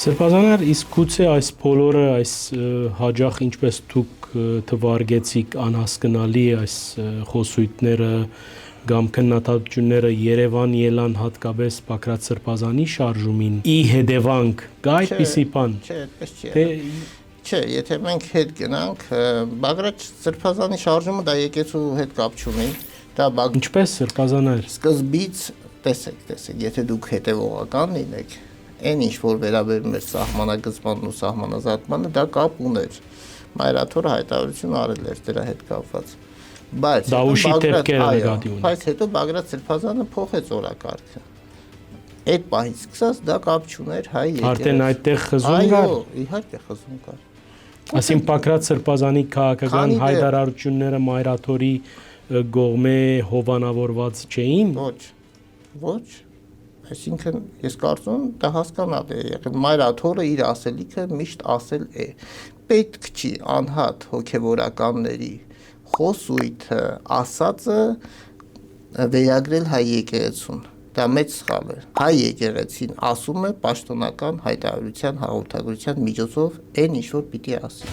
Սրբազաններ, իսկ գուցե այս բոլորը, այս հաջող ինչպես դուք թվարկեցիք անհասկանալի այս խոսույթները կամ քննադատությունները Երևան ելան հատկապես Բագրատ Սրբազանի շարժումին ի հետևանք կա այդպիսի բան։ Չէ, այդպես չի։ Չէ, եթե մենք հետ գնանք, Բագրատ Սրբազանի շարժումը դա եկեցու հետ կապ չունի։ Դա ինչպես Սրբազաներ։ Սկզբից տեսեք, եթե դուք հետևողական լինեք, այն ինչ որ վերաբերում էր սահմանագծմանն ու սահմանազատմանը, դա կապ ուներ։ Մայրաթորը հայտարարություն արել էր դրա հետ կապված։ Բայց Դավուշի դեպքերը նկատի ունի։ Բայց հետո Բագրատ Սրբազանը փոխեց օրակարգը։ Այդ պահից սկսած դա կապ չուներ հայ եկեղեցու։ Արդեն այդտեղ խզում կար։ Այո, իհարկե խզում կար։ Այսինքն Բագրատ Սրբազանի քաղաքական հայտարարությունները Մայրաթորի գողմե հովանավորված չէին։ Ոչ։ Այսինքն ես կարծում եմ դա հասկանալ է եղել։ Մայրաթորը իր ասելիքը միշտ ասել է։ Պետք չի անհատ հոգևորականների խոսույթը ասածը վերագրել հայ եկեղեցուն։ Դա մեծ սխալ է։ Հայ եկեղեցին ասում է պաշտոնական հայտարարության հաղորդագրության միջոցով այն ինչ որ պիտի ասի։